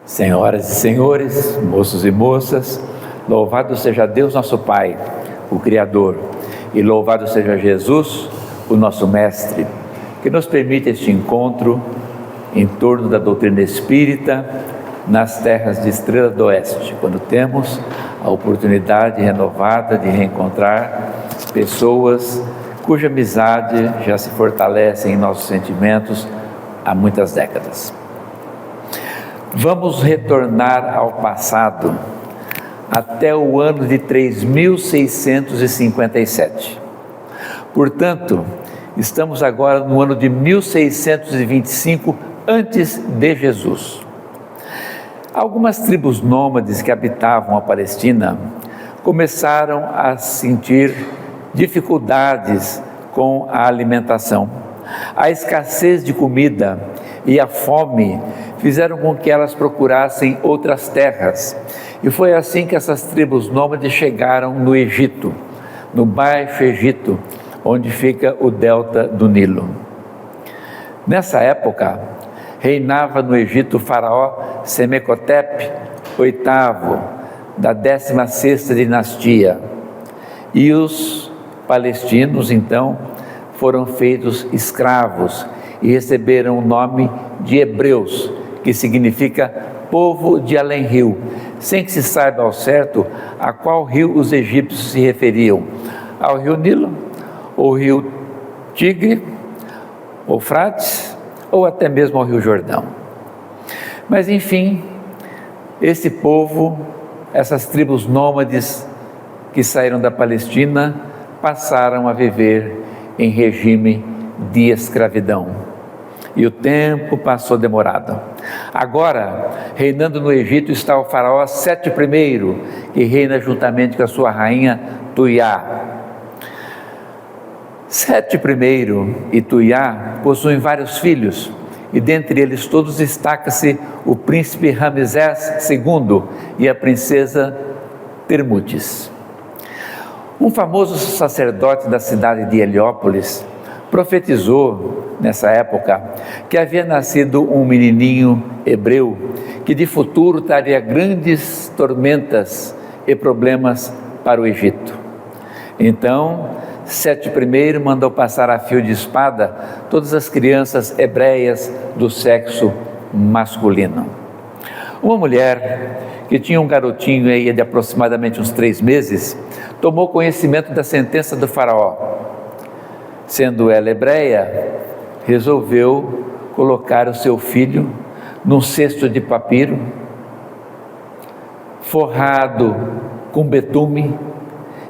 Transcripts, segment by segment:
Senhoras e senhores, moços e moças, louvado seja Deus nosso Pai, o Criador, e louvado seja Jesus, o nosso Mestre, que nos permite este encontro em torno da doutrina espírita nas terras de Estrela do Oeste, quando temos a oportunidade renovada de reencontrar pessoas cuja amizade já se fortalece em nossos sentimentos há muitas décadas. Vamos retornar ao passado, até o ano de 3657. Portanto, estamos agora no ano de 1625 antes de Jesus. Algumas tribos nômades que habitavam a Palestina começaram a sentir dificuldades com a alimentação. A escassez de comida e a fome fizeram com que elas procurassem outras terras. E foi assim que essas tribos nômades chegaram no Egito, no Baixo Egito, onde fica o delta do Nilo. Nessa época, reinava no Egito o faraó Semenhotep VIII, da 16ª dinastia. E os palestinos, então, foram feitos escravos e receberam o nome de hebreus, que significa povo de além-rio, sem que se saiba ao certo a qual rio os egípcios se referiam, ao rio Nilo, ou rio Tigre, Eufrates, ou até mesmo ao rio Jordão. Mas enfim, esse povo, essas tribos nômades que saíram da Palestina, passaram a viver em regime de escravidão. E o tempo passou demorado. Agora, reinando no Egito está o faraó Sete I, que reina juntamente com a sua rainha Tuiá. Sete I e Tuiá possuem vários filhos, e dentre eles todos destaca-se o príncipe Ramsés II e a princesa Termutes. Um famoso sacerdote da cidade de Heliópolis profetizou, nessa época, que havia nascido um menininho hebreu, que de futuro traria grandes tormentas e problemas para o Egito. Então, Sete I mandou passar a fio de espada todas as crianças hebreias do sexo masculino. Uma mulher que tinha um garotinho aí de aproximadamente uns 3 meses, tomou conhecimento da sentença do faraó. Sendo ela hebreia, resolveu colocar o seu filho num cesto de papiro, forrado com betume,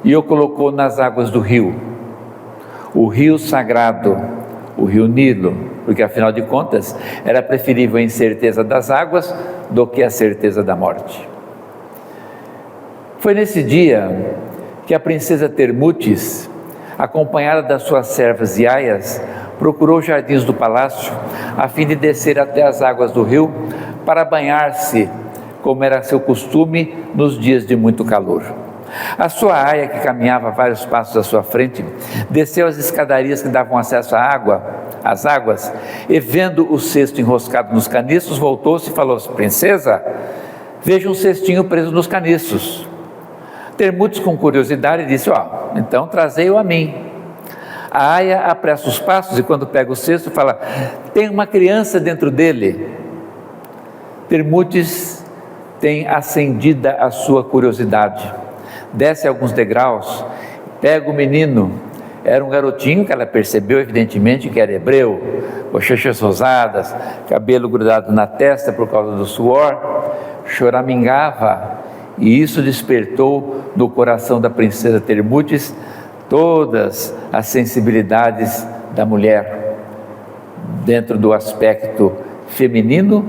e o colocou nas águas do rio, o rio sagrado, o rio Nilo, porque afinal de contas era preferível a incerteza das águas do que a certeza da morte. Foi nesse dia que a princesa Termutes, acompanhada das suas servas e aias, procurou os jardins do palácio a fim de descer até as águas do rio para banhar-se, como era seu costume nos dias de muito calor. A sua aia, que caminhava vários passos à sua frente, desceu as escadarias que davam acesso às águas, e vendo o cesto enroscado nos caniços, voltou-se e falou: princesa, veja um cestinho preso nos caniços. Termutes, com curiosidade, disse: então trazei-o a mim. A aia apressa os passos e, quando pega o cesto, fala: tem uma criança dentro dele. Termutes tem acendida a sua curiosidade, desce alguns degraus, pega o menino. Era um garotinho que ela percebeu evidentemente que era hebreu, bochechas rosadas, cabelo grudado na testa por causa do suor, choramingava, e isso despertou no coração da princesa Termutes todas as sensibilidades da mulher, dentro do aspecto feminino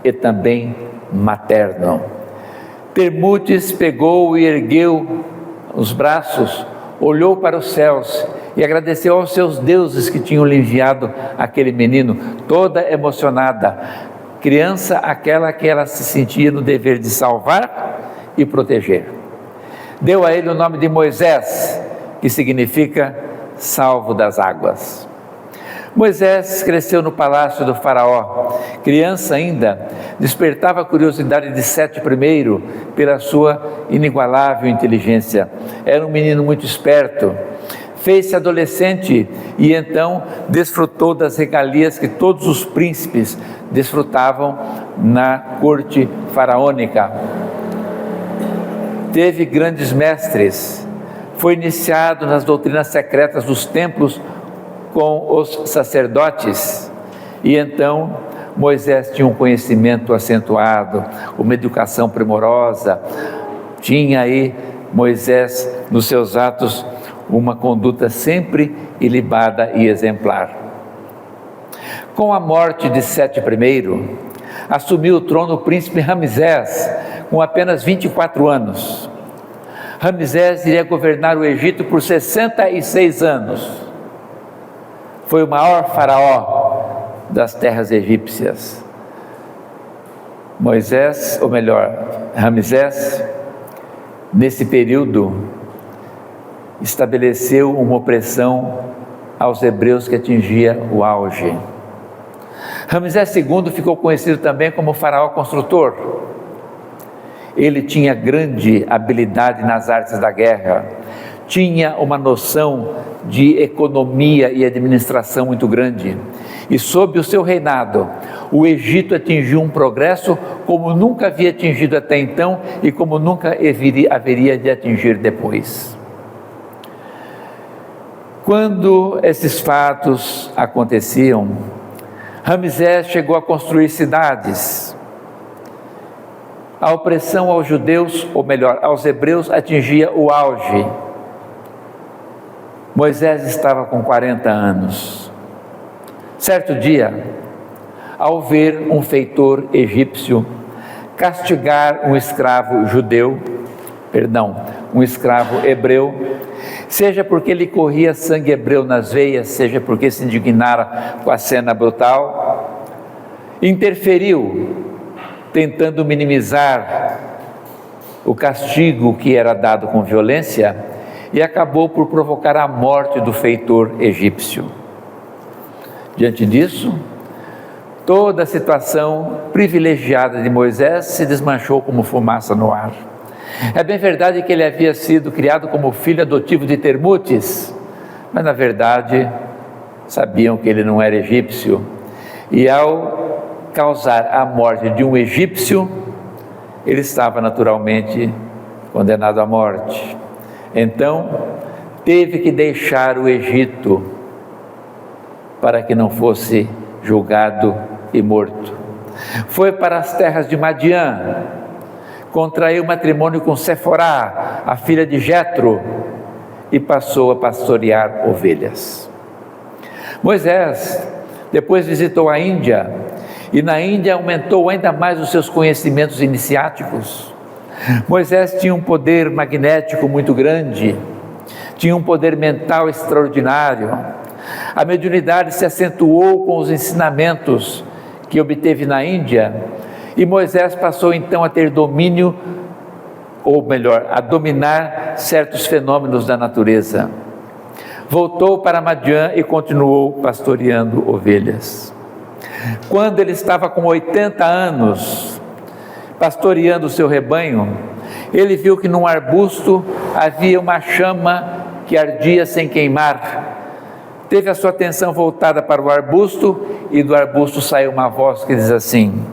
e também materno. Termutes pegou e ergueu os braços, olhou para os céus e agradeceu aos seus deuses que tinham lhe enviado aquele menino, toda emocionada, criança aquela que ela se sentia no dever de salvar e proteger. Deu a ele o nome de Moisés, que significa salvo das águas. Moisés cresceu no palácio do faraó. Criança ainda, despertava a curiosidade de Sete I pela sua inigualável inteligência. Era um menino muito esperto. Fez-se adolescente e então desfrutou das regalias que todos os príncipes desfrutavam na corte faraônica. Teve grandes mestres. Foi iniciado nas doutrinas secretas dos templos com os sacerdotes, e então Moisés tinha um conhecimento acentuado, uma educação primorosa, tinha aí Moisés nos seus atos uma conduta sempre ilibada e exemplar. Com a morte de Sete I, assumiu o trono o príncipe Ramsés, com apenas 24 anos. Ramsés iria governar o Egito por 66 anos. Foi o maior faraó das terras egípcias. Ramsés, nesse período, estabeleceu uma opressão aos hebreus que atingia o auge. Ramsés II ficou conhecido também como faraó construtor. Ele tinha grande habilidade nas artes da guerra, tinha uma noção de economia e administração muito grande, e sob o seu reinado, o Egito atingiu um progresso como nunca havia atingido até então e como nunca haveria de atingir depois. Quando esses fatos aconteciam, Ramsés chegou a construir cidades. A opressão aos judeus, ou melhor, aos hebreus, atingia o auge. Moisés estava com 40 anos. Certo dia, ao ver um feitor egípcio castigar um escravo hebreu, seja porque lhe corria sangue hebreu nas veias, seja porque se indignara com a cena brutal, interferiu, tentando minimizar o castigo que era dado com violência, e acabou por provocar a morte do feitor egípcio. Diante disso, toda a situação privilegiada de Moisés se desmanchou como fumaça no ar. É bem verdade que ele havia sido criado como filho adotivo de Termutes, mas na verdade sabiam que ele não era egípcio, e ao causar a morte de um egípcio, ele estava naturalmente condenado à morte. Então, teve que deixar o Egito para que não fosse julgado e morto. Foi para as terras de Madiã, contraiu matrimônio com Seforá, a filha de Jetro, e passou a pastorear ovelhas. Moisés depois visitou a Índia, e na Índia aumentou ainda mais os seus conhecimentos iniciáticos. Moisés tinha um poder magnético muito grande, tinha um poder mental extraordinário. A mediunidade se acentuou com os ensinamentos que obteve na Índia, e Moisés passou então a ter domínio, ou melhor, a dominar certos fenômenos da natureza. Voltou para Madiã e continuou pastoreando ovelhas. Quando ele estava com 80 anos, pastoreando o seu rebanho, ele viu que num arbusto havia uma chama que ardia sem queimar. Teve a sua atenção voltada para o arbusto, e do arbusto saiu uma voz que diz assim: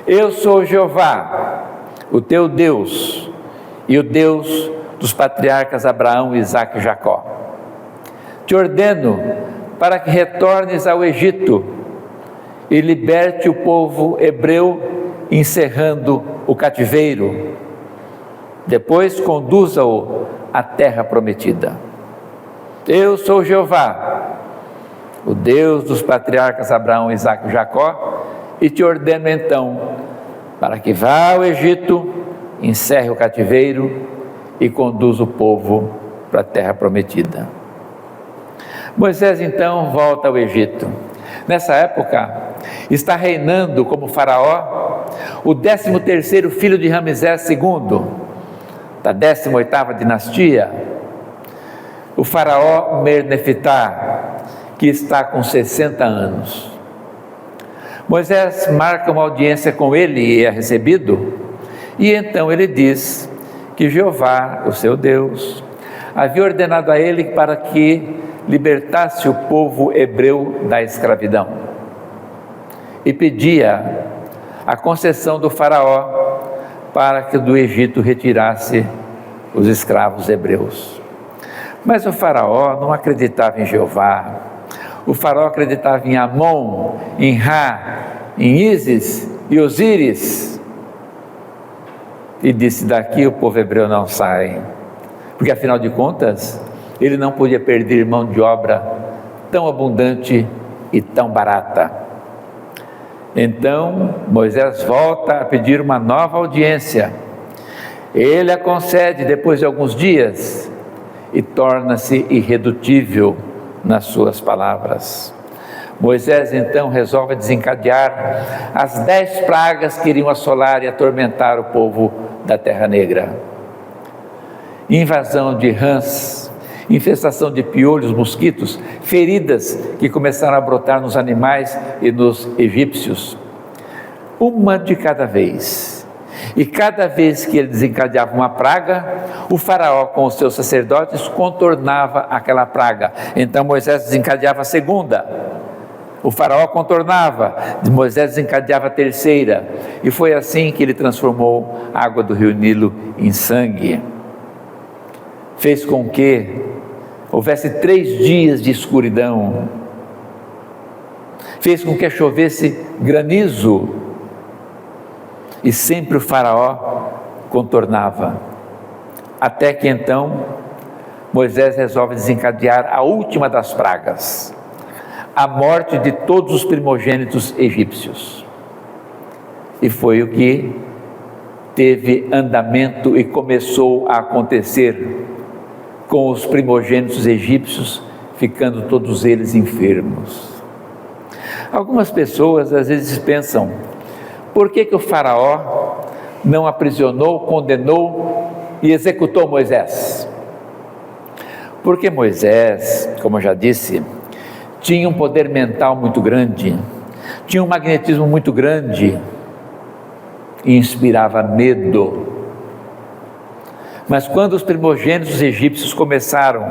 eu sou Jeová, o teu Deus, e o Deus dos patriarcas Abraão, Isaque e Jacó. Te ordeno para que retornes ao Egito e liberte o povo hebreu, encerrando o cativeiro. Depois conduza-o à terra prometida. Eu sou Jeová, o Deus dos patriarcas Abraão, Isaque e Jacó, e te ordeno então para que vá ao Egito, encerre o cativeiro e conduza o povo para a terra prometida. Moisés então volta ao Egito. Nessa época, está reinando como faraó o 13º filho de Ramsés II, da 18ª dinastia, o faraó Mer-Neftá. que está com 60 anos. Moisés marca uma audiência com ele e é recebido, e então ele diz que Jeová, o seu Deus, havia ordenado a ele para que libertasse o povo hebreu da escravidão e pedia a concessão do faraó para que do Egito retirasse os escravos hebreus. Mas o faraó não acreditava em Jeová. O faraó acreditava em Amon, em Ra, em Ísis e Osíris. E disse: daqui o povo hebreu não sai. Porque afinal de contas, ele não podia perder mão de obra tão abundante e tão barata. Então Moisés volta a pedir uma nova audiência. Ele a concede depois de alguns dias e torna-se irredutível nas suas palavras. Moisés então resolve desencadear as 10 pragas que iriam assolar e atormentar o povo da Terra Negra. Invasão de rãs, infestação de piolhos, mosquitos, feridas que começaram a brotar nos animais e nos egípcios, uma de cada vez. E cada vez que ele desencadeava uma praga, o faraó com os seus sacerdotes contornava aquela praga. Então Moisés desencadeava a segunda, o faraó contornava, Moisés desencadeava a terceira, e foi assim que ele transformou a água do rio Nilo em sangue. Fez com que houvesse 3 dias de escuridão, fez com que chovesse granizo, e sempre o faraó contornava, até que então Moisés resolve desencadear a última das pragas, a morte de todos os primogênitos egípcios. E foi o que teve andamento e começou a acontecer com os primogênitos egípcios, ficando todos eles enfermos. Algumas pessoas às vezes pensam: por que o faraó não aprisionou, condenou e executou Moisés? Porque Moisés, como eu já disse, tinha um poder mental muito grande, tinha um magnetismo muito grande e inspirava medo. Mas quando os primogênitos egípcios começaram,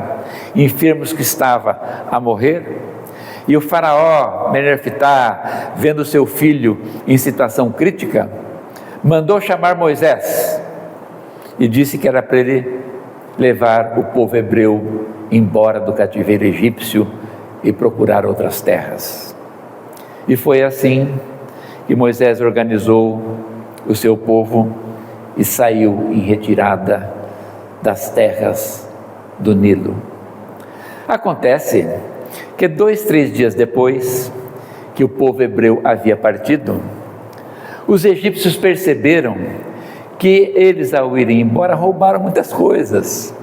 enfermos que estavam a morrer, e o faraó Mener-Fitá, vendo seu filho em situação crítica, mandou chamar Moisés e disse que era para ele levar o povo hebreu embora do cativeiro egípcio e procurar outras terras. E foi assim que Moisés organizou o seu povo e saiu em retirada das terras do Nilo. Acontece que 2, 3 dias depois que o povo hebreu havia partido, os egípcios perceberam que eles, ao irem embora, roubaram muitas coisas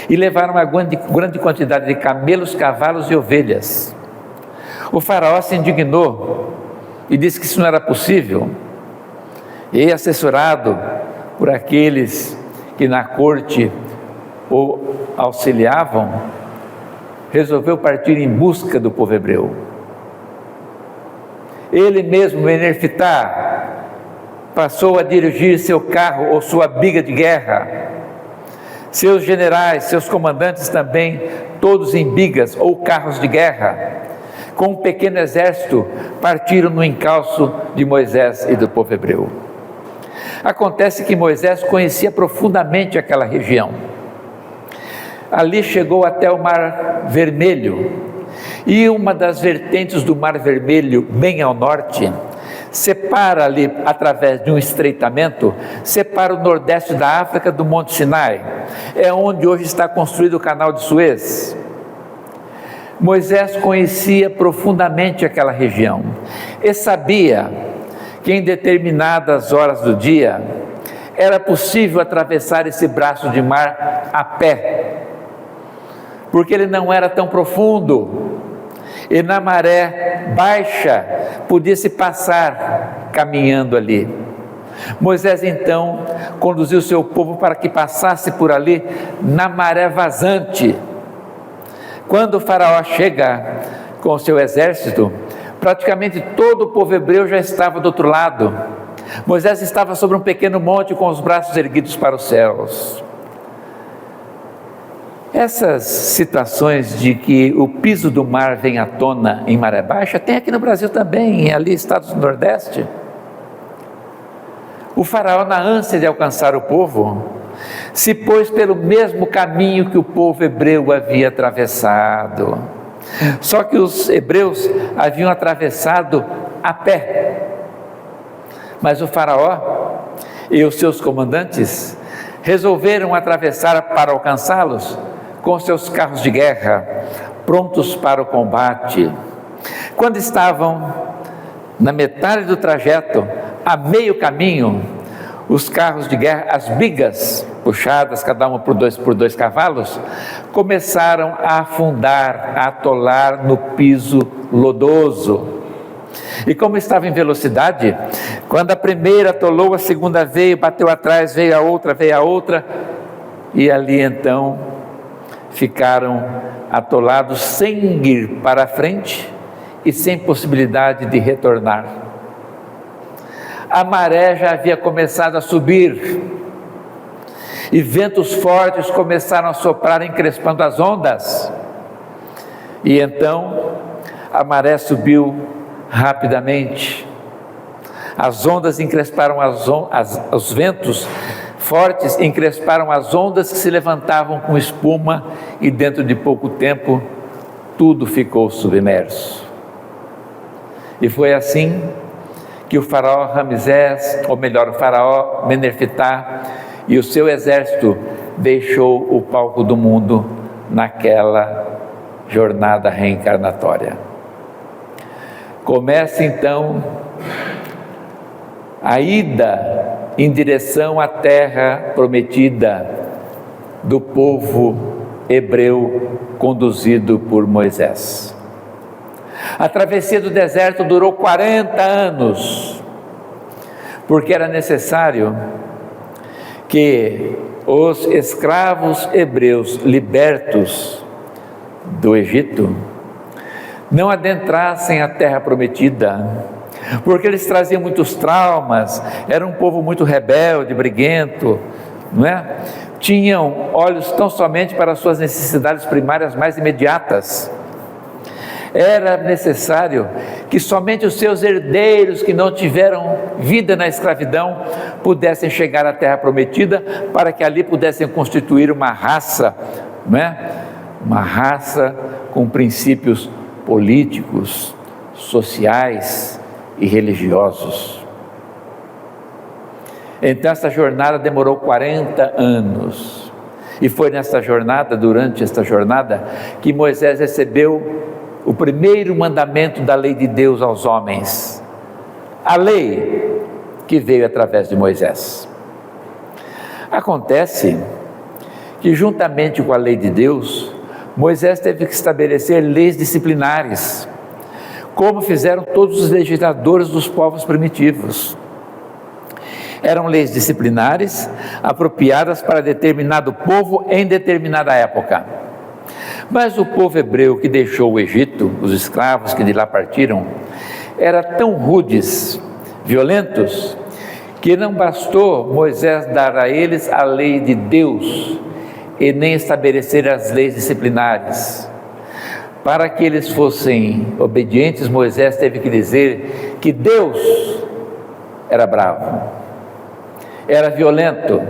e levaram uma grande quantidade de camelos, cavalos e ovelhas. O faraó se indignou e disse que isso não era possível, e assessorado por aqueles que na corte o auxiliavam, resolveu partir em busca do povo hebreu. Ele mesmo, Mener-Fitá, passou a dirigir seu carro ou sua biga de guerra. Seus generais, seus comandantes também, todos em bigas ou carros de guerra, com um pequeno exército, partiram no encalço de Moisés e do povo hebreu. Acontece que Moisés conhecia profundamente aquela região. Ali chegou até o Mar Vermelho, e uma das vertentes do Mar Vermelho, bem ao norte, separa ali, através de um estreitamento, separa o nordeste da África do Monte Sinai. É onde hoje está construído o canal de Suez. Moisés conhecia profundamente aquela região e sabia que em determinadas horas do dia era possível atravessar esse braço de mar a pé, porque ele não era tão profundo, e na maré baixa podia-se passar caminhando ali. Moisés então conduziu seu povo para que passasse por ali na maré vazante. Quando o faraó chega, com o seu exército, praticamente todo o povo hebreu já estava do outro lado. Moisés estava sobre um pequeno monte com os braços erguidos para os céus. Essas situações de que o piso do mar vem à tona em maré baixa, tem aqui no Brasil também, ali estados do Nordeste. O faraó, na ânsia de alcançar o povo, se pôs pelo mesmo caminho que o povo hebreu havia atravessado. Só que os hebreus haviam atravessado a pé. Mas o faraó e os seus comandantes resolveram atravessar para alcançá-los com seus carros de guerra, prontos para o combate. Quando estavam na metade do trajeto, a meio caminho, os carros de guerra, as bigas puxadas, cada uma por dois cavalos, começaram a afundar, a atolar no piso lodoso. E como estava em velocidade, quando a primeira atolou, a segunda veio, bateu atrás, veio a outra, e ali então ficaram atolados sem ir para a frente e sem possibilidade de retornar. A maré já havia começado a subir e ventos fortes começaram a soprar, encrespando as ondas. E então a maré subiu rapidamente, as ondas encresparam os ventos fortes encresparam as ondas que se levantavam com espuma, e dentro de pouco tempo tudo ficou submerso. E foi assim que o faraó Ramsés, ou melhor, o faraó Menerfitá e o seu exército deixou o palco do mundo naquela jornada reencarnatória. Começa então a ida em direção à terra prometida do povo hebreu conduzido por Moisés. A travessia do deserto durou 40 anos, porque era necessário que os escravos hebreus libertos do Egito não adentrassem a terra prometida, porque eles traziam muitos traumas, era um povo muito rebelde, briguento, não é? Tinham olhos tão somente para as suas necessidades primárias mais imediatas. Era necessário que somente os seus herdeiros, que não tiveram vida na escravidão, pudessem chegar à terra prometida, para que ali pudessem constituir uma raça, não é? Uma raça com princípios políticos, sociais e religiosos. Então essa jornada demorou 40 anos, e foi nessa jornada, durante esta jornada, que Moisés recebeu o primeiro mandamento da lei de Deus aos homens, a lei que veio através de Moisés. Acontece que, juntamente com a lei de Deus, Moisés teve que estabelecer leis disciplinares, como fizeram todos os legisladores dos povos primitivos. Eram leis disciplinares apropriadas para determinado povo em determinada época. Mas o povo hebreu que deixou o Egito, os escravos que de lá partiram, eram tão rudes, violentos, que não bastou Moisés dar a eles a lei de Deus e nem estabelecer as leis disciplinares. Para que eles fossem obedientes, Moisés teve que dizer que Deus era bravo, era violento,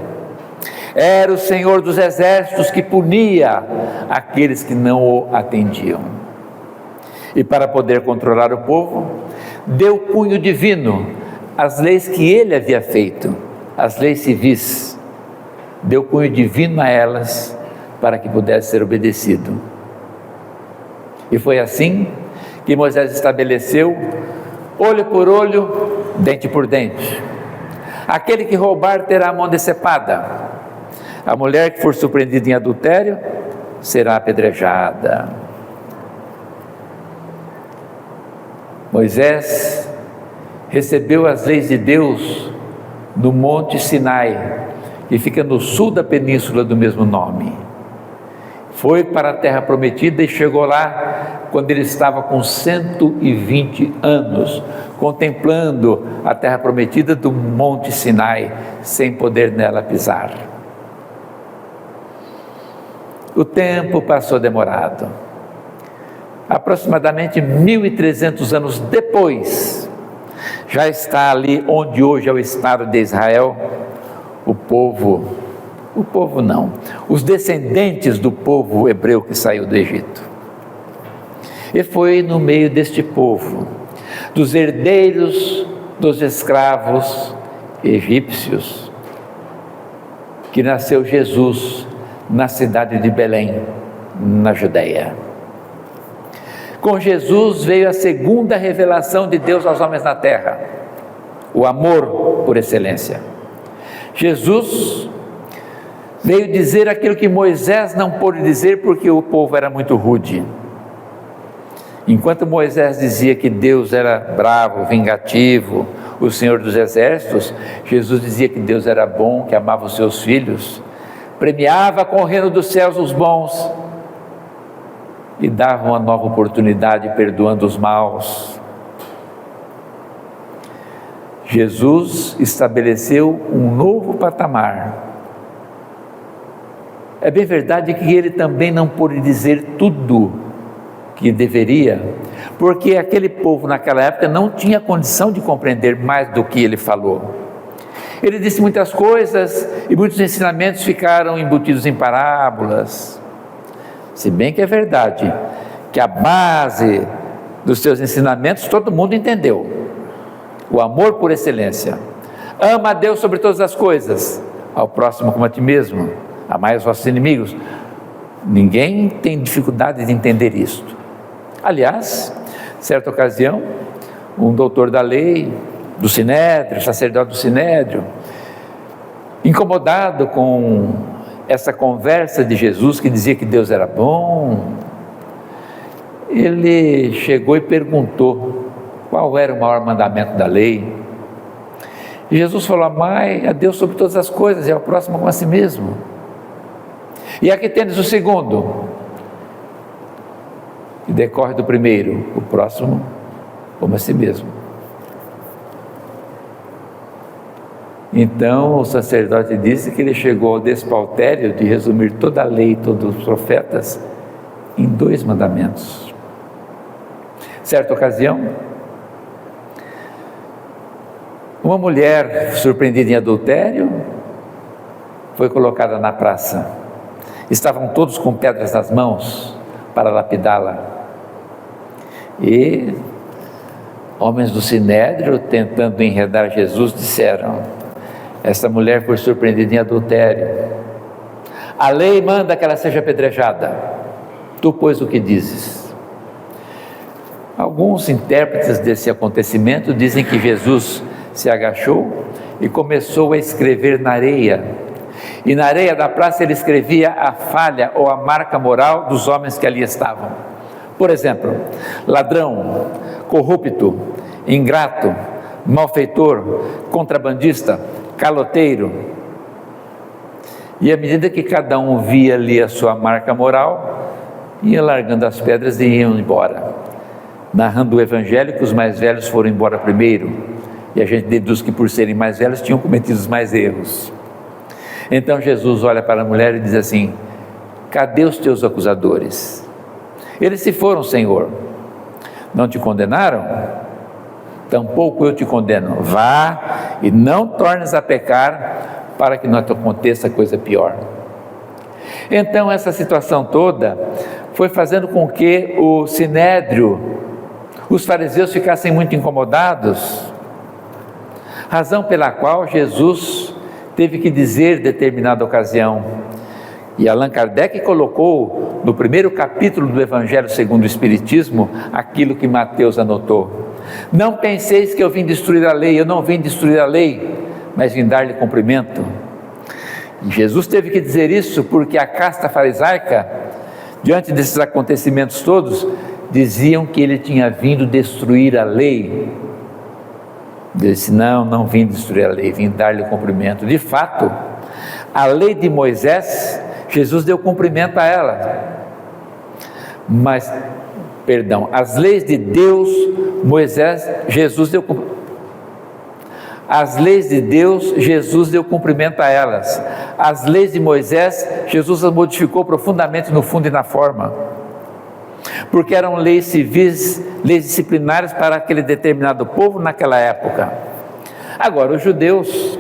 era o Senhor dos exércitos que punia aqueles que não o atendiam. E para poder controlar o povo, deu cunho divino às leis que ele havia feito, as leis civis, deu cunho divino a elas para que pudesse ser obedecido. E foi assim que Moisés estabeleceu olho por olho, dente por dente. Aquele que roubar terá a mão decepada. A mulher que for surpreendida em adultério será apedrejada. Moisés recebeu as leis de Deus no Monte Sinai, que fica no sul da península do mesmo nome. Foi para a terra prometida e chegou lá quando ele estava com 120 anos, contemplando a terra prometida do Monte Sinai, sem poder nela pisar. O tempo passou demorado. Aproximadamente 1.300 anos depois, já está ali onde hoje é o Estado de Israel, os descendentes do povo hebreu que saiu do Egito. E foi no meio deste povo, dos herdeiros dos escravos egípcios, que nasceu Jesus na cidade de Belém, na Judeia. Com Jesus veio a segunda revelação de Deus aos homens na terra, o amor por excelência. Jesus veio dizer aquilo que Moisés não pôde dizer porque o povo era muito rude. Enquanto Moisés dizia que Deus era bravo, vingativo, o Senhor dos exércitos, Jesus dizia que Deus era bom, que amava os seus filhos, premiava com o reino dos céus os bons e dava uma nova oportunidade perdoando os maus. Jesus estabeleceu um novo patamar. É bem verdade que ele também não pôde dizer tudo que deveria, porque aquele povo naquela época não tinha condição de compreender mais do que ele falou. Ele disse muitas coisas e muitos ensinamentos ficaram embutidos em parábolas, se bem que é verdade que a base dos seus ensinamentos todo mundo entendeu: o amor por excelência. Ama a Deus sobre todas as coisas, ao próximo como a ti mesmo, amai os vossos inimigos. Ninguém tem dificuldade de entender isto. Aliás, certa ocasião, um doutor da lei, do Sinédrio, sacerdote do Sinédrio, incomodado com essa conversa de Jesus que dizia que Deus era bom, ele chegou e perguntou qual era o maior mandamento da lei. E Jesus falou: amai a Deus sobre todas as coisas e ao próximo como a si mesmo. E aqui tendes o segundo, que decorre do primeiro: o próximo como a si mesmo. Então o sacerdote disse que ele chegou ao despautério de resumir toda a lei, todos os profetas, em 2 mandamentos. Certa ocasião, uma mulher surpreendida em adultério foi colocada na praça. Estavam todos com pedras nas mãos para lapidá-la. E homens do Sinédrio, tentando enredar Jesus, disseram: essa mulher foi surpreendida em adultério. A lei manda que ela seja apedrejada. Tu, pois, o que dizes? Alguns intérpretes desse acontecimento dizem que Jesus se agachou e começou a escrever na areia. E na areia da praça ele escrevia a falha ou a marca moral dos homens que ali estavam. Por exemplo, ladrão, corrupto, ingrato, malfeitor, contrabandista, caloteiro. E à medida que cada um via ali a sua marca moral, ia largando as pedras e iam embora, narrando o evangelho que os mais velhos foram embora primeiro, e a gente deduz que por serem mais velhos tinham cometido os mais erros. Então Jesus olha para a mulher e diz assim: cadê os teus acusadores? Eles se foram, Senhor. Não te condenaram? Tampouco eu te condeno. Vá e não tornes a pecar, para que não te aconteça coisa pior. Então essa situação toda foi fazendo com que o Sinédrio, os fariseus, ficassem muito incomodados, razão pela qual Jesus teve que dizer em determinada ocasião, e Allan Kardec colocou no primeiro capítulo do Evangelho segundo o Espiritismo aquilo que Mateus anotou: não penseis que eu vim destruir a lei. Eu não vim destruir a lei, mas vim dar-lhe cumprimento. E Jesus teve que dizer isso porque a casta farisaica, diante desses acontecimentos todos, diziam que ele tinha vindo destruir a lei. Ele disse: não vim destruir a lei, vim dar-lhe cumprimento. De fato, a lei de Moisés Jesus deu cumprimento a ela. Mas, perdão, as leis de Deus, Jesus deu cumprimento. As leis de Deus, Jesus deu cumprimento a elas. As leis de Moisés, Jesus as modificou profundamente no fundo e na forma. Porque eram leis civis, leis disciplinares para aquele determinado povo naquela época. Agora, os judeus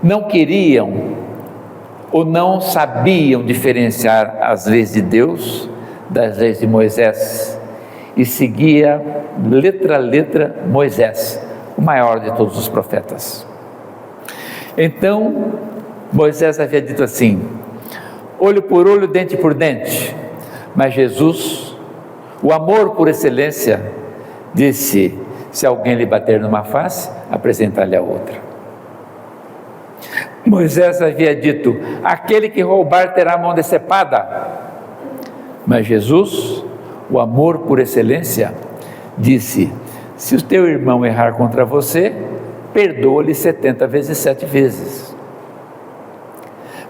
não queriam ou não sabiam diferenciar as leis de Deus das leis de Moisés e seguia letra a letra Moisés, o maior de todos os profetas. Então, Moisés havia dito assim: olho por olho, dente por dente. Mas Jesus, o amor por excelência, disse: se alguém lhe bater numa face, apresenta-lhe a outra. Moisés havia dito: aquele que roubar terá a mão decepada. Mas Jesus, o amor por excelência, disse: se o teu irmão errar contra você, perdoa-lhe 70 vezes 7 vezes.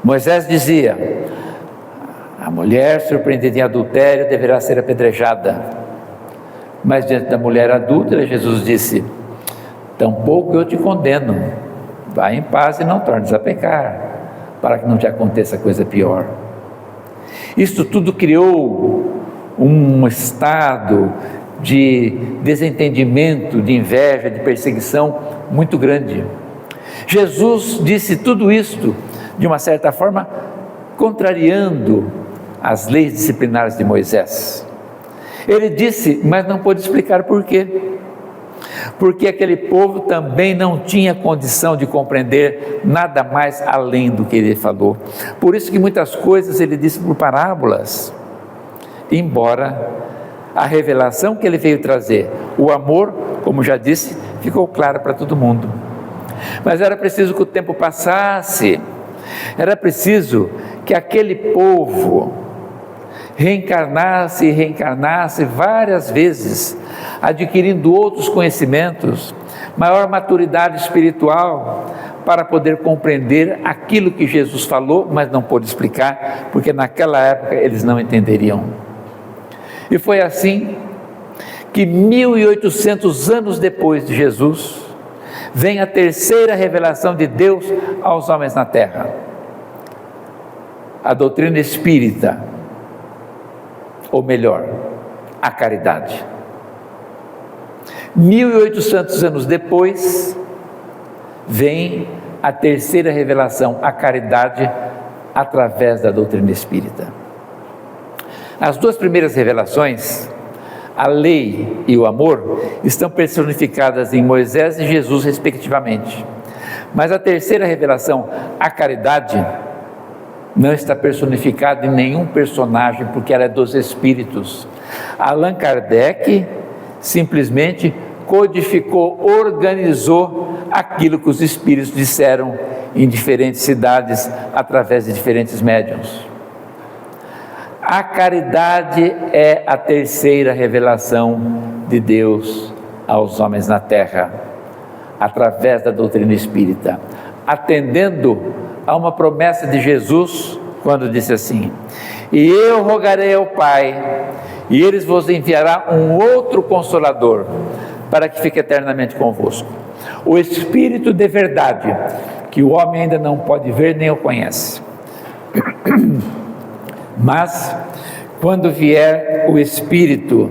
Moisés dizia: a mulher surpreendida em adultério deverá ser apedrejada. Mas diante da mulher adúltera, Jesus disse: tampouco eu te condeno, vá em paz e não tornes a pecar, para que não te aconteça coisa pior. Isto tudo criou um estado de desentendimento, de inveja, de perseguição muito grande. Jesus disse tudo isto, de uma certa forma, contrariando as leis disciplinares de Moisés. Ele disse, mas não pôde explicar por quê. Porque aquele povo também não tinha condição de compreender nada mais além do que ele falou. Por isso que muitas coisas ele disse por parábolas, embora a revelação que ele veio trazer, o amor, como já disse, ficou claro para todo mundo. Mas era preciso que o tempo passasse, era preciso que aquele povo reencarnasse e reencarnasse várias vezes, adquirindo outros conhecimentos, maior maturidade espiritual, para poder compreender aquilo que Jesus falou, mas não pôde explicar, porque naquela época eles não entenderiam. E foi assim que 1800 anos depois de Jesus, vem a terceira revelação de Deus aos homens na terra, a doutrina espírita, ou melhor, a caridade. 1800 anos depois, vem a terceira revelação, a caridade, através da doutrina espírita. As duas primeiras revelações, a lei e o amor, estão personificadas em Moisés e Jesus, respectivamente. Mas a terceira revelação, a caridade, não está personificada em nenhum personagem, porque ela é dos espíritos. Allan Kardec simplesmente codificou, organizou aquilo que os espíritos disseram em diferentes cidades, através de diferentes médiuns. A caridade é a terceira revelação de Deus aos homens na terra, através da doutrina espírita, atendendo a uma promessa de Jesus, quando disse assim: e eu rogarei ao Pai, e Ele vos enviará um outro Consolador, para que fique eternamente convosco, o Espírito de verdade, que o homem ainda não pode ver nem o conhece. Mas, quando vier o Espírito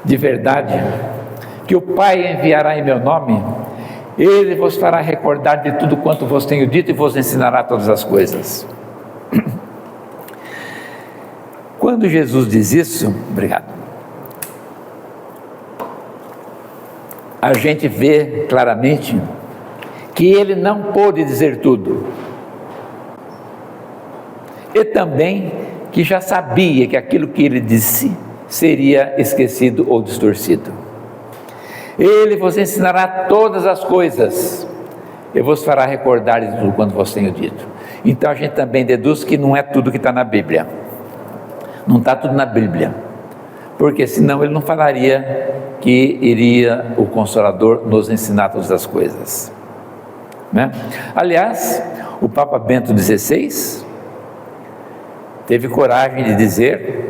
de verdade, que o Pai enviará em meu nome, Ele vos fará recordar de tudo quanto vos tenho dito e vos ensinará todas as coisas. Quando Jesus diz isso, a gente vê claramente que Ele não pôde dizer tudo. E também que já sabia que aquilo que Ele disse seria esquecido ou distorcido. Ele vos ensinará todas as coisas, e vos fará recordar de tudo quanto vos tenho dito. Então a gente também deduz que não é tudo que está na Bíblia, não está tudo na Bíblia, porque senão ele não falaria que iria o Consolador nos ensinar todas as coisas, né? Aliás, o Papa Bento XVI, teve coragem de dizer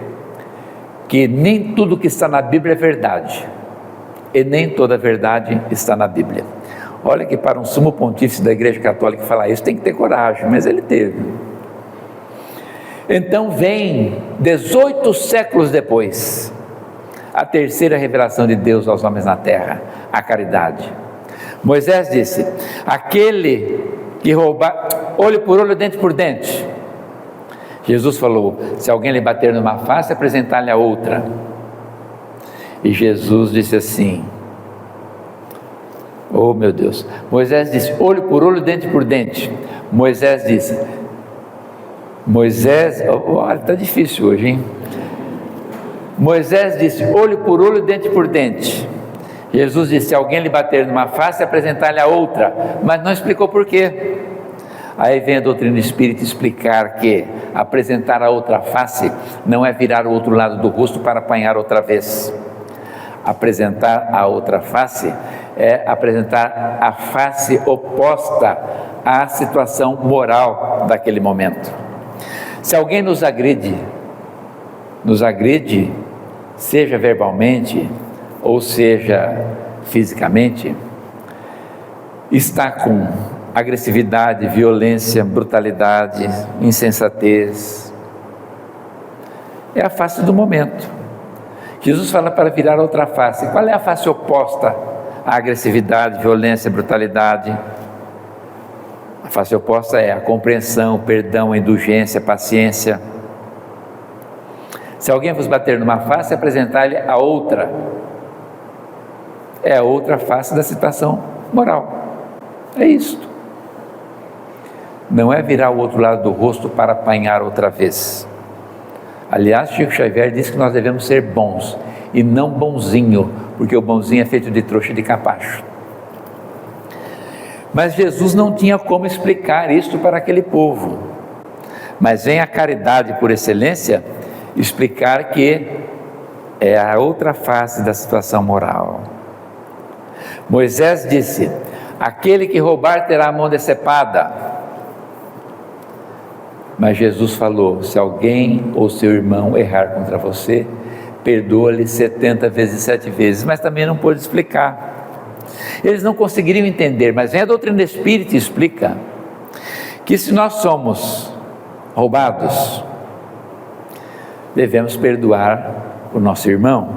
que nem tudo que está na Bíblia é verdade, e nem toda verdade está na Bíblia. Olha que para um sumo pontífice da Igreja Católica falar isso tem que ter coragem, mas ele teve. Então vem 18 séculos depois a terceira revelação de Deus aos homens na terra, a caridade. Moisés disse: aquele que roubar, olho por olho, dente por dente. Jesus falou: se alguém lhe bater numa face, apresentar-lhe a outra. E Jesus disse assim: oh meu Deus, Moisés disse olho por olho, dente por dente. Moisés disse, olha, está difícil hoje, hein? Moisés disse olho por olho, dente por dente. Jesus disse: se alguém lhe bater numa face, apresentar-lhe a outra, mas não explicou por quê. Aí vem a doutrina espírita explicar que apresentar a outra face não é virar o outro lado do rosto para apanhar outra vez. Apresentar a outra face é apresentar a face oposta à situação moral daquele momento. Se alguém nos agride, seja verbalmente ou seja fisicamente, está com agressividade, violência, brutalidade, insensatez. É a face do momento. Jesus fala para virar outra face. Qual é a face oposta à agressividade, violência, brutalidade? A face oposta é a compreensão, o perdão, a indulgência, a paciência. Se alguém vos bater numa face, apresentar-lhe a outra. É a outra face da situação moral. É isto. Não é virar o outro lado do rosto para apanhar outra vez. Aliás, Chico Xavier disse que nós devemos ser bons e não bonzinho, porque o bonzinho é feito de trouxa e de capacho. Mas Jesus não tinha como explicar isto para aquele povo. Mas vem a caridade por excelência explicar que é a outra face da situação moral. Moisés disse: aquele que roubar terá a mão decepada. Mas Jesus falou: se alguém ou seu irmão errar contra você, perdoa-lhe 70 vezes 7 vezes. Mas também não pôde explicar. Eles não conseguiriam entender, mas vem a doutrina espírita e explica que se nós somos roubados, devemos perdoar o nosso irmão.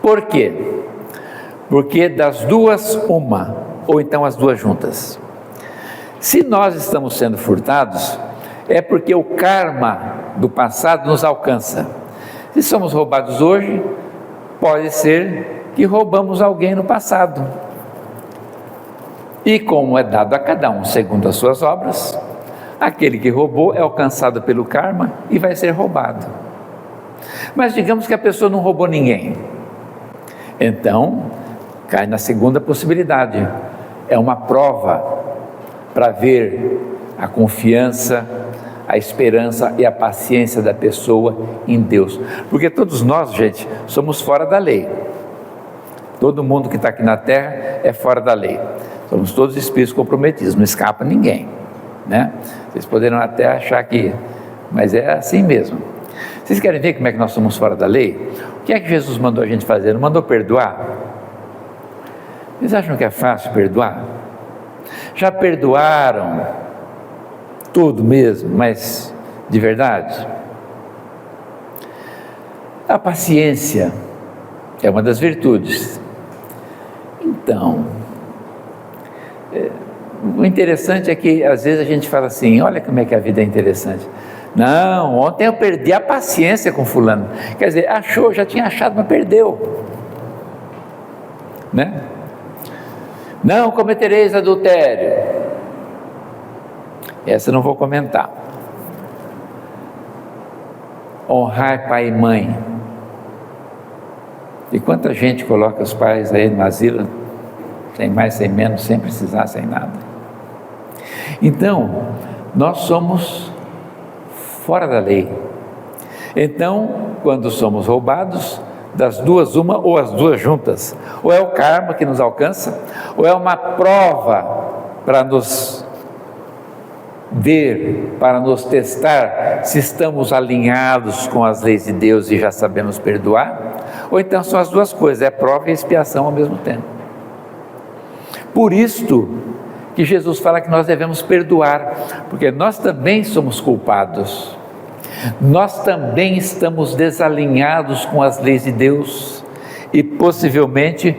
Por quê? Porque das duas, uma, ou então as duas juntas. Se nós estamos sendo furtados, é porque o karma do passado nos alcança. Se somos roubados hoje, pode ser que roubamos alguém no passado. E como é dado a cada um segundo as suas obras, aquele que roubou é alcançado pelo karma e vai ser roubado. Mas digamos que a pessoa não roubou ninguém. Então, cai na segunda possibilidade. É uma prova para ver a confiança, a esperança e a paciência da pessoa em Deus. Porque todos nós, gente, somos fora da lei. Todo mundo que está aqui na terra é fora da lei. Somos todos espíritos comprometidos, não escapa ninguém, né? Vocês poderão até achar que, mas é assim mesmo. Vocês querem ver como é que nós somos fora da lei? O que é que Jesus mandou a gente fazer? Não mandou perdoar? Vocês acham que é fácil perdoar? Já perdoaram tudo mesmo, mas de verdade? A paciência é uma das virtudes. Então, o interessante é que às vezes a gente fala assim: olha como é que a vida é interessante. Não, ontem eu perdi a paciência com fulano. Quer dizer, achou, já tinha achado, mas perdeu, né? Não cometereis adultério. Essa eu não vou comentar. Honrar pai e mãe. E quanta gente coloca os pais aí no asilo, sem mais, sem menos, sem precisar, sem nada. Então, nós somos fora da lei. Então, quando somos roubados, das duas uma, ou as duas juntas. Ou é o karma que nos alcança, ou é uma prova para nos ver para nos testar se estamos alinhados com as leis de Deus e já sabemos perdoar, ou então são as duas coisas, é prova e expiação ao mesmo tempo. Por isto que Jesus fala que nós devemos perdoar, porque nós também somos culpados, nós também estamos desalinhados com as leis de Deus e possivelmente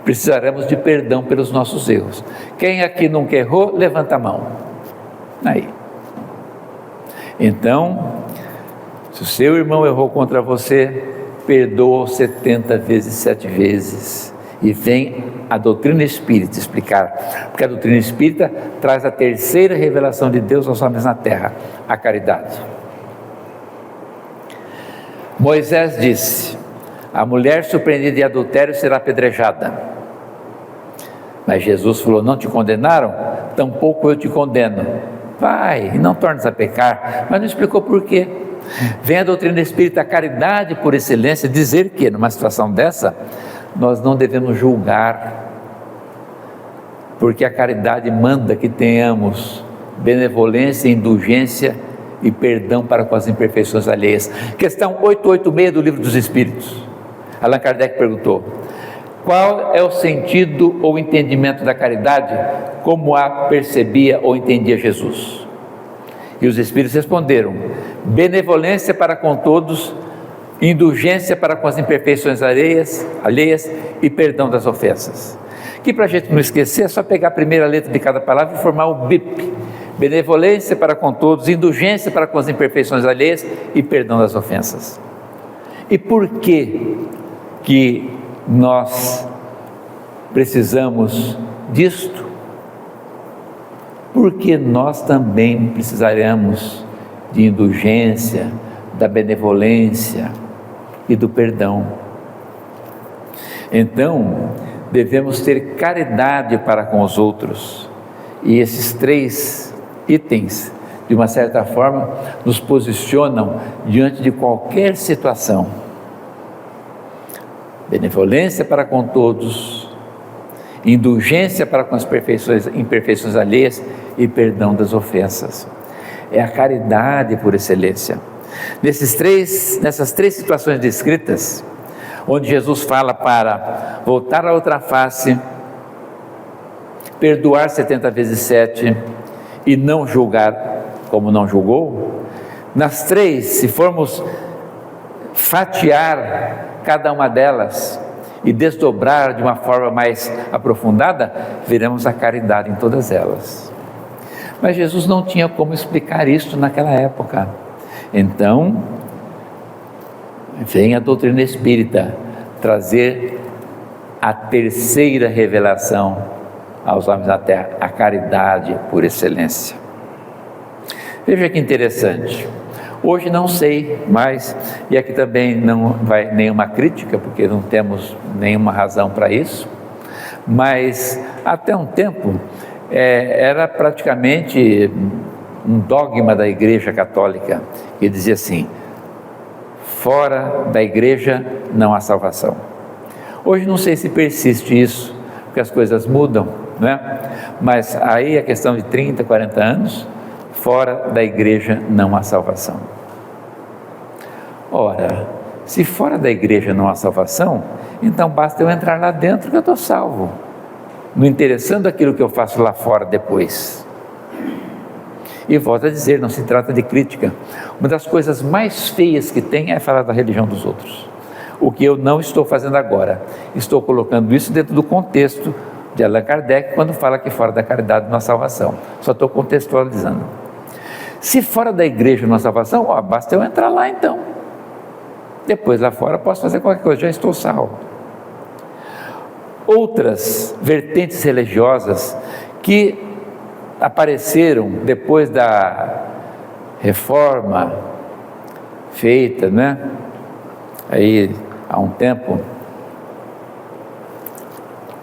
precisaremos de perdão pelos nossos erros. Quem aqui nunca errou, levanta a mão. Aí. Então, se o seu irmão errou contra você, perdoa 70 vezes, 7 vezes. E vem a doutrina espírita explicar, porque a doutrina espírita traz a terceira revelação de Deus aos homens na terra, a caridade. Moisés disse: a mulher surpreendida em adultério será apedrejada. Mas Jesus falou: não te condenaram? Tampouco eu te condeno. Vai, e não tornes a pecar. Mas não explicou por quê. Vem a doutrina espírita, a caridade por excelência, dizer que numa situação dessa, nós não devemos julgar, porque a caridade manda que tenhamos benevolência, indulgência e perdão para com as imperfeições alheias. Questão 886 do Livro dos Espíritos. Allan Kardec perguntou: qual é o sentido ou entendimento da caridade, como a percebia ou entendia Jesus? E os Espíritos responderam: benevolência para com todos, indulgência para com as imperfeições alheias e perdão das ofensas. Que para a gente não esquecer, é só pegar a primeira letra de cada palavra e formar o BIP. Benevolência para com todos, indulgência para com as imperfeições alheias e perdão das ofensas. E por que nós precisamos disto? Porque nós também precisaremos de indulgência, da benevolência e do perdão. Então, devemos ter caridade para com os outros. E esses 3 itens, de uma certa forma, nos posicionam diante de qualquer situação. Benevolência para com todos, indulgência para com as imperfeições alheias e perdão das ofensas. É a caridade por excelência. Nessas 3 situações descritas, onde Jesus fala para voltar a outra face, perdoar 70 vezes 7 e não julgar como não julgou, nas 3, se formos fatiar cada uma delas e desdobrar de uma forma mais aprofundada, veremos a caridade em todas elas. Mas Jesus não tinha como explicar isso naquela época. Então, vem a doutrina espírita trazer a terceira revelação aos homens da terra, a caridade por excelência. Veja que interessante. Hoje não sei mais, e aqui também não vai nenhuma crítica, porque não temos nenhuma razão para isso, mas até um tempo era praticamente um dogma da Igreja Católica, que dizia assim: fora da igreja não há salvação. Hoje não sei se persiste isso, porque as coisas mudam, né? Mas aí a questão de 30, 40 anos, fora da igreja não há salvação. Ora, se fora da igreja não há salvação, então basta eu entrar lá dentro que eu estou salvo, não interessando aquilo que eu faço lá fora depois. E volto a dizer, não se trata de crítica. Uma das coisas mais feias que tem é falar da religião dos outros. O que eu não estou fazendo agora, estou colocando isso dentro do contexto de Allan Kardec, quando fala que fora da caridade não há salvação. Só estou contextualizando. Se fora da igreja não há salvação, basta eu entrar lá então. Depois lá fora posso fazer qualquer coisa, já estou salvo. Outras vertentes religiosas que apareceram depois da reforma feita, né? Aí há um tempo,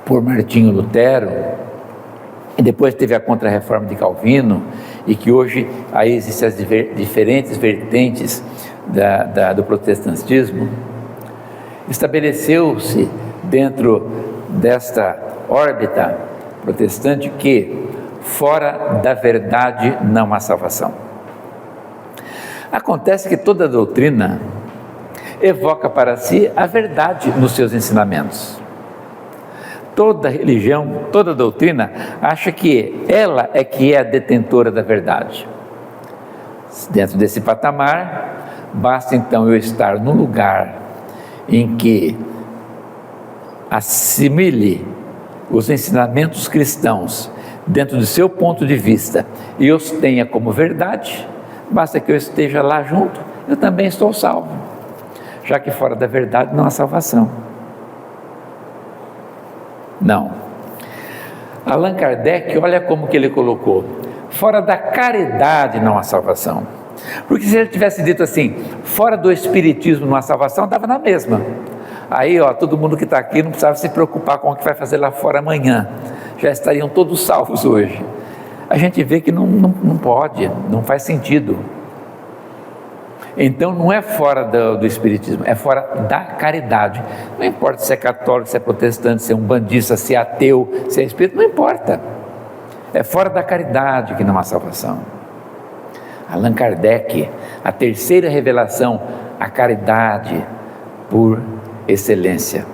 por Martinho Lutero, e depois teve a Contra-Reforma de Calvino, e que hoje aí existem as diferentes vertentes do protestantismo. Estabeleceu-se dentro desta órbita protestante que fora da verdade não há salvação. Acontece que toda doutrina evoca para si a verdade nos seus ensinamentos. Toda religião, toda doutrina acha que ela é que é a detentora da verdade. Dentro desse patamar, basta então eu estar num lugar em que assimile os ensinamentos cristãos dentro do seu ponto de vista e os tenha como verdade, basta que eu esteja lá junto, eu também estou salvo, já que fora da verdade não há salvação. Não. Allan Kardec, olha como que ele colocou: fora da caridade não há salvação. Porque se ele tivesse dito assim, fora do espiritismo não há salvação, dava na mesma. Aí, todo mundo que está aqui não precisava se preocupar com o que vai fazer lá fora amanhã, já estariam todos salvos hoje. A gente vê que não pode, não faz sentido. Então não é fora do espiritismo, é fora da caridade. Não importa se é católico, se é protestante, se é umbandista, se é ateu, se é espírita, não importa. É fora da caridade que não há salvação. Allan Kardec, a terceira revelação, a caridade por excelência.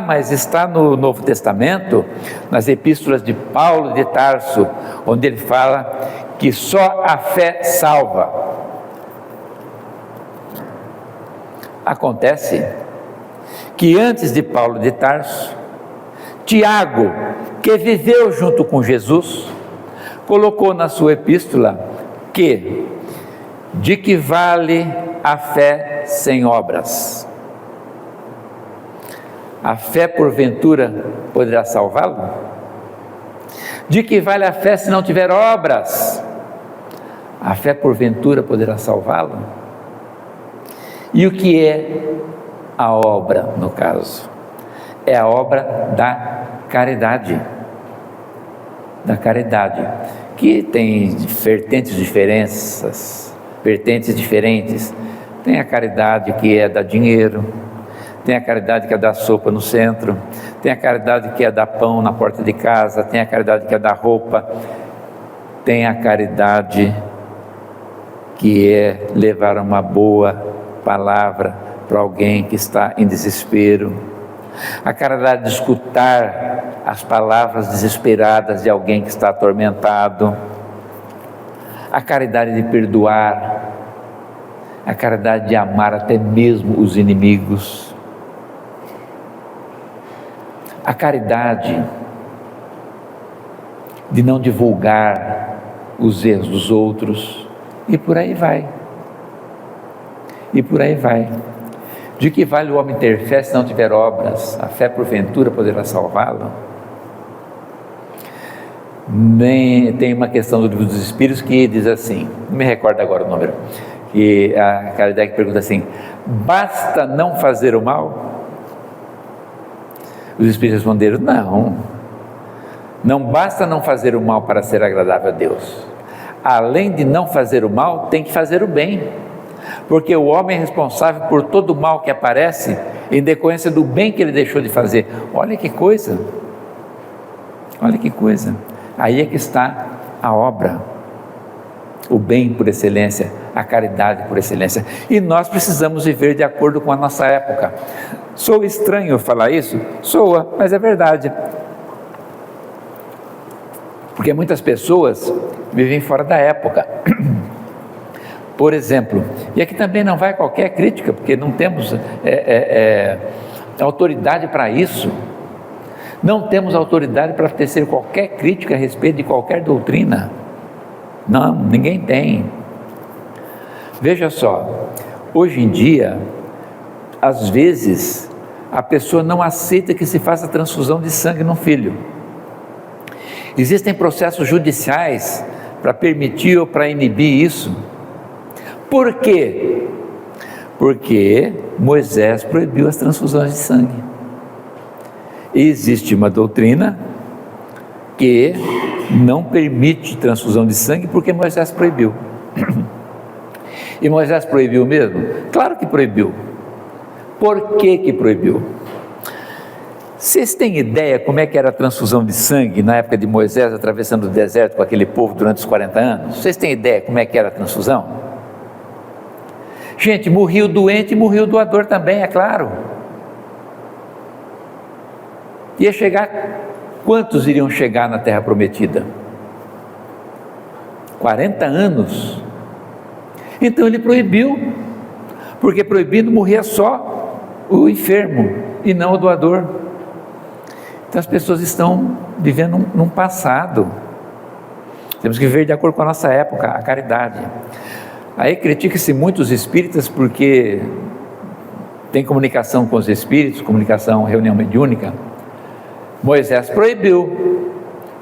Mas está no Novo Testamento, nas epístolas de Paulo de Tarso, onde ele fala que só a fé salva. Acontece que antes de Paulo de Tarso, Tiago, que viveu junto com Jesus, colocou na sua epístola que de que vale a fé sem obras? A fé porventura poderá salvá-lo? De que vale a fé se não tiver obras? A fé porventura poderá salvá-lo? E o que é a obra, no caso? É a obra da caridade. Da caridade, que tem vertentes diferentes. Tem a caridade que é dar dinheiro, tem a caridade que é dar sopa no centro, tem a caridade que é dar pão na porta de casa, tem a caridade que é dar roupa, tem a caridade que é levar uma boa palavra para alguém que está em desespero, a caridade de escutar as palavras desesperadas de alguém que está atormentado, a caridade de perdoar, a caridade de amar até mesmo os inimigos, a caridade de não divulgar os erros dos outros, e por aí vai. De que vale o homem ter fé se não tiver obras? A fé porventura poderá salvá-lo? Tem uma questão do Livro dos Espíritos que diz assim, não me recordo agora o número, que a Kardec pergunta assim: basta não fazer o mal? Os Espíritos responderam: não basta não fazer o mal para ser agradável a Deus. Além de não fazer o mal, tem que fazer o bem, porque o homem é responsável por todo o mal que aparece em decorrência do bem que ele deixou de fazer. Olha que coisa, aí é que está a obra, o bem por excelência, a caridade por excelência, e nós precisamos viver de acordo com a nossa época. Soa estranho falar isso? Soa, mas é verdade, porque muitas pessoas vivem fora da época. Por exemplo, e aqui também não vai qualquer crítica, porque não temos autoridade para isso, não temos autoridade para tecer qualquer crítica a respeito de qualquer doutrina, não, ninguém tem. Veja só, hoje em dia, às vezes, a pessoa não aceita que se faça transfusão de sangue no filho. Existem processos judiciais para permitir ou para inibir isso. Por quê? Porque Moisés proibiu as transfusões de sangue. E existe uma doutrina que não permite transfusão de sangue porque Moisés proibiu. E Moisés proibiu mesmo? Claro que proibiu. Por que proibiu? Vocês têm ideia como é que era a transfusão de sangue na época de Moisés atravessando o deserto com aquele povo durante os 40 anos? Vocês têm ideia como é que era a transfusão? Gente, morria o doente e morria o doador também, é claro. Ia chegar, quantos iriam chegar na terra prometida? 40 anos. Então ele proibiu, porque proibindo morria só o enfermo e não o doador. Então as pessoas estão vivendo num passado. Temos que viver de acordo com a nossa época, a caridade. Aí critica-se muito os espíritas porque tem comunicação com os espíritos, comunicação, reunião mediúnica. Moisés proibiu.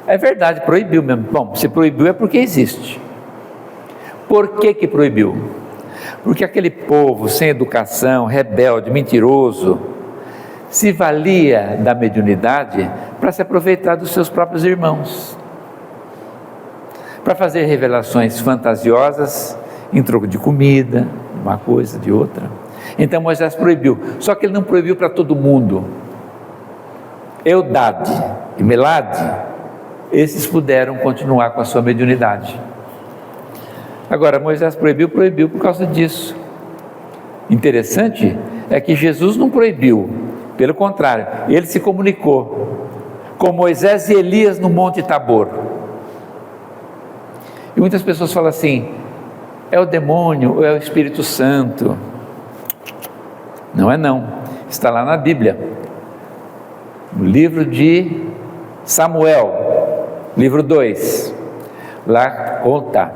É verdade, proibiu mesmo. Bom, se proibiu é porque existe. Por que proibiu? Porque aquele povo sem educação, rebelde, mentiroso, se valia da mediunidade para se aproveitar dos seus próprios irmãos, para fazer revelações fantasiosas em troco de comida, de uma coisa, de outra. Então Moisés proibiu, só que ele não proibiu para todo mundo. Eudade e Melade, esses puderam continuar com a sua mediunidade. Agora, Moisés proibiu por causa disso. Interessante é que Jesus não proibiu, pelo contrário, ele se comunicou com Moisés e Elias no Monte Tabor. E muitas pessoas falam assim, é o demônio ou é o Espírito Santo? Não é não, está lá na Bíblia, no livro de Samuel, livro 2, lá conta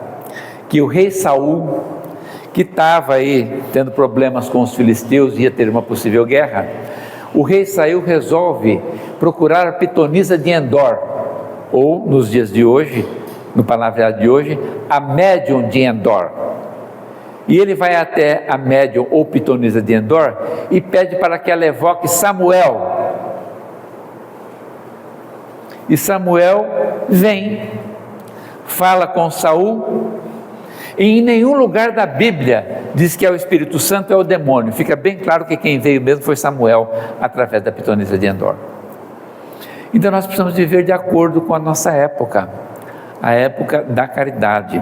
que o rei Saul, que estava aí tendo problemas com os filisteus, ia ter uma possível guerra, o rei Saul resolve procurar a pitonisa de Endor, ou nos dias de hoje, no palavreado de hoje, a médium de Endor. E ele vai até a médium ou pitonisa de Endor e pede para que ela evoque Samuel. E Samuel vem, fala com Saul, e em nenhum lugar da Bíblia diz que é o Espírito Santo, é o demônio. Fica bem claro que quem veio mesmo foi Samuel, através da pitonisa de Endor. Então nós precisamos viver de acordo com a nossa época, a época da caridade,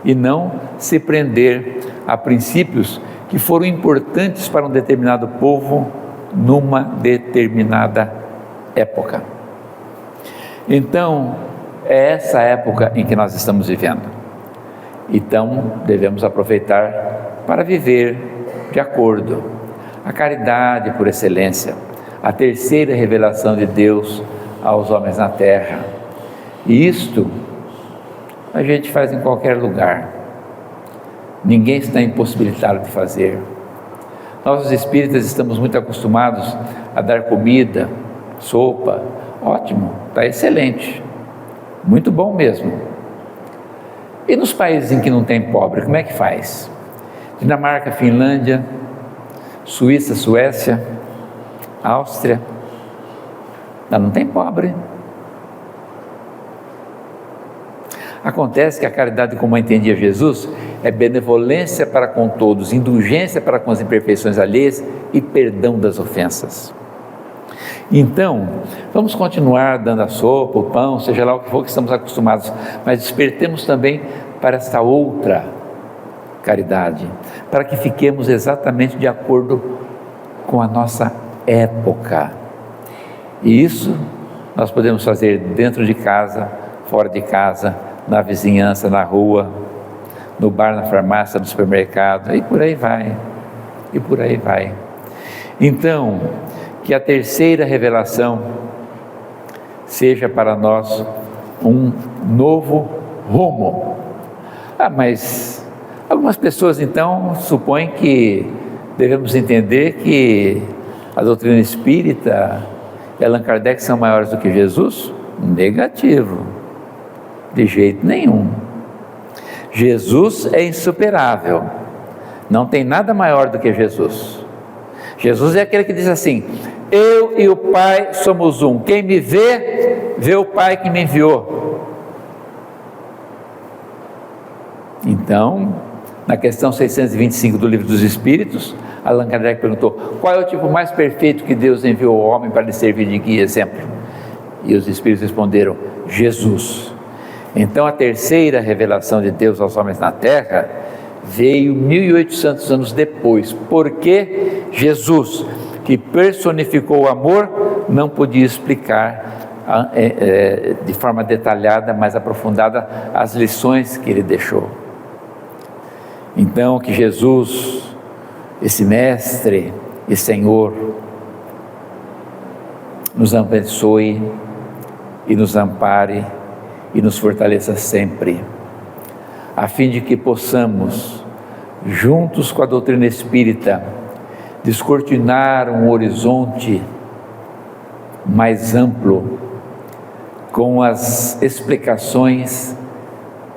e não se prender a princípios que foram importantes para um determinado povo, numa determinada época. Então, é essa época em que nós estamos vivendo. Então, devemos aproveitar para viver de acordo. A caridade por excelência, a terceira revelação de Deus aos homens na terra. E isto a gente faz em qualquer lugar. Ninguém está impossibilitado de fazer. Nós, os espíritas, estamos muito acostumados a dar comida, sopa. Ótimo, está excelente, muito bom mesmo. E nos países em que não tem pobre, como é que faz? Dinamarca, Finlândia, Suíça, Suécia, Áustria, não tem pobre. Acontece que a caridade, como entendia Jesus, é benevolência para com todos, indulgência para com as imperfeições alheias e perdão das ofensas. Então, vamos continuar dando a sopa, o pão, seja lá o que for que estamos acostumados, mas despertemos também para esta outra caridade, para que fiquemos exatamente de acordo com a nossa época. E isso nós podemos fazer dentro de casa, fora de casa, na vizinhança, na rua, no bar, na farmácia, no supermercado, e por aí vai, e por aí vai. Então, que a terceira revelação seja para nós um novo rumo. Mas algumas pessoas então supõem que devemos entender que a doutrina espírita e Allan Kardec são maiores do que Jesus? Negativo, de jeito nenhum. Jesus é insuperável, não tem nada maior do que Jesus. Jesus é aquele que diz assim: eu e o Pai somos um, quem me vê, vê o Pai que me enviou. Então, Na questão 625 do Livro dos Espíritos, Allan Kardec perguntou: qual é o tipo mais perfeito que Deus enviou ao homem para lhe servir de guia e exemplo? E os Espíritos responderam: Jesus. Então a terceira revelação de Deus aos homens na Terra veio 1800 anos depois, porque Jesus, que personificou o amor, não podia explicar de forma detalhada, mais aprofundada, as lições que ele deixou. Então que Jesus, esse Mestre e Senhor, nos abençoe e nos ampare e nos fortaleça sempre, a fim de que possamos, juntos com a doutrina espírita, descortinar um horizonte mais amplo com as explicações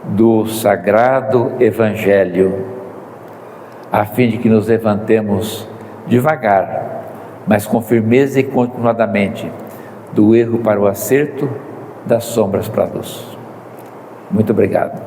do Sagrado Evangelho, a fim de que nos levantemos devagar, mas com firmeza e continuadamente, do erro para o acerto, das sombras para a luz. Muito obrigado.